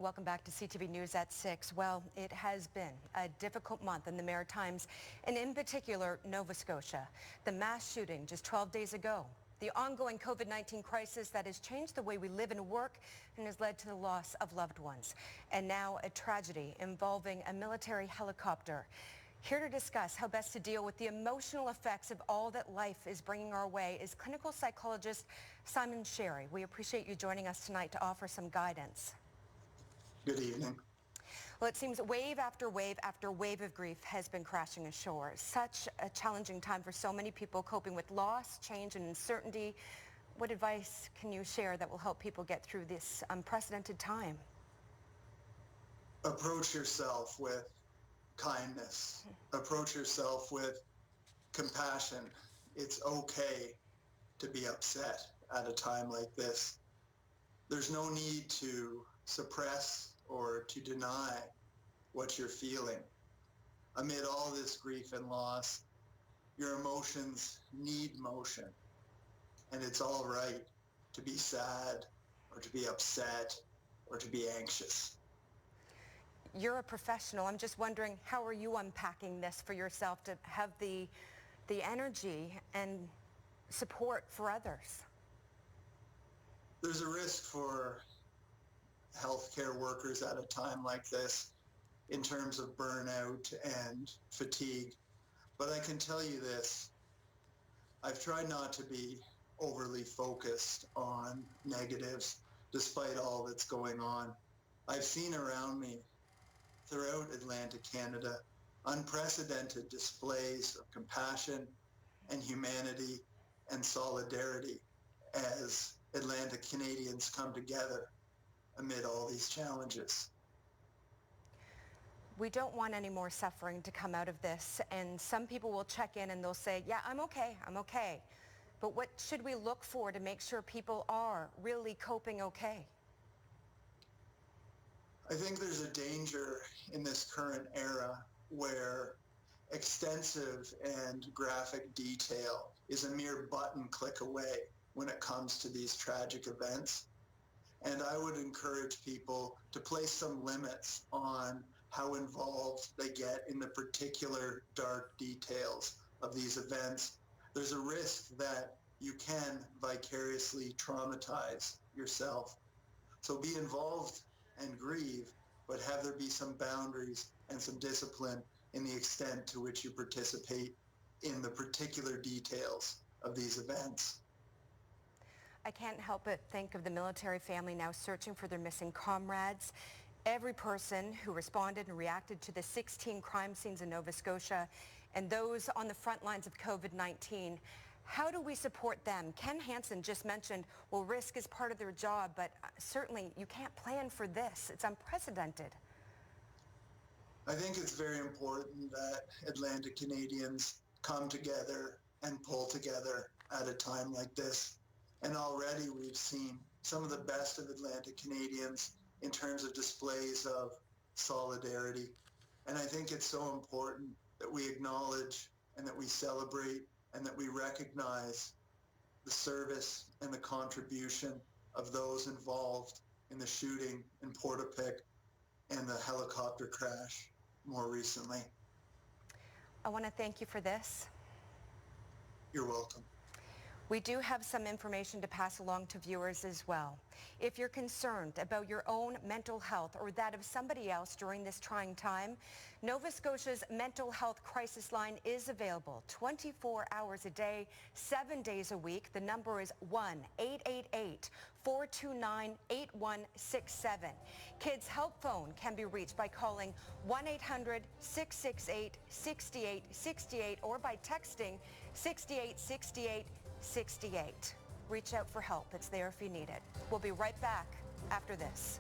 Welcome back to CTV News at 6. Well, it has been a difficult month in the Maritimes, and in particular, Nova Scotia. The mass shooting just 12 days ago. The ongoing COVID-19 crisis that has changed the way we live and work and has led to the loss of loved ones. And now a tragedy involving a military helicopter. Here to discuss how best to deal with the emotional effects of all that life is bringing our way is clinical psychologist Simon Sherry. We appreciate you joining us tonight to offer some guidance. Good evening. Well, it seems wave after wave after wave of grief has been crashing ashore. Such a challenging time for so many people coping with loss, change, and uncertainty. What advice can you share that will help people get through this unprecedented time? Approach yourself with kindness. Approach yourself with compassion. It's okay to be upset at a time like this. There's no need to suppress or to deny what you're feeling. Amid all this grief and loss, your emotions need motion, and it's all right to be sad or to be upset or to be anxious. You're a professional. I'm just wondering, how are you unpacking this for yourself to have the energy and support for others? There's a risk for healthcare workers at a time like this in terms of burnout and fatigue. But I can tell you this, I've tried not to be overly focused on negatives despite all that's going on. I've seen around me throughout Atlantic Canada unprecedented displays of compassion and humanity and solidarity as Atlantic Canadians come together amid all these challenges. We don't want any more suffering to come out of this, and some people will check in and they'll say, yeah, I'm okay. But what should we look for to make sure people are really coping okay? I think there's a danger in this current era where extensive and graphic detail is a mere button click away when it comes to these tragic events. And I would encourage people to place some limits on how involved they get in the particular dark details of these events. There's a risk that you can vicariously traumatize yourself. So be involved and grieve, but have there be some boundaries and some discipline in the extent to which you participate in the particular details of these events. I can't help but think of the military family now searching for their missing comrades. Every person who responded and reacted to the 16 crime scenes in Nova Scotia and those on the front lines of COVID-19. How do we support them? Ken Hansen just mentioned, well, risk is part of their job, but certainly you can't plan for this. It's unprecedented. I think it's very important that Atlantic Canadians come together and pull together at a time like this. And already we've seen some of the best of Atlantic Canadians in terms of displays of solidarity. And I think it's so important that we acknowledge and that we celebrate and that we recognize the service and the contribution of those involved in the shooting in Portapique and the helicopter crash more recently. I want to thank you for this. You're welcome. We do have some information to pass along to viewers as well. If you're concerned about your own mental health or that of somebody else during this trying time, Nova Scotia's mental health crisis line is available 24 hours a day, 7 days a week. The number is 1-888-429-8167. Kids Help Phone can be reached by calling 1-800-668-6868 or by texting 686868. Reach out for help. It's there if you need it. We'll be right back after this.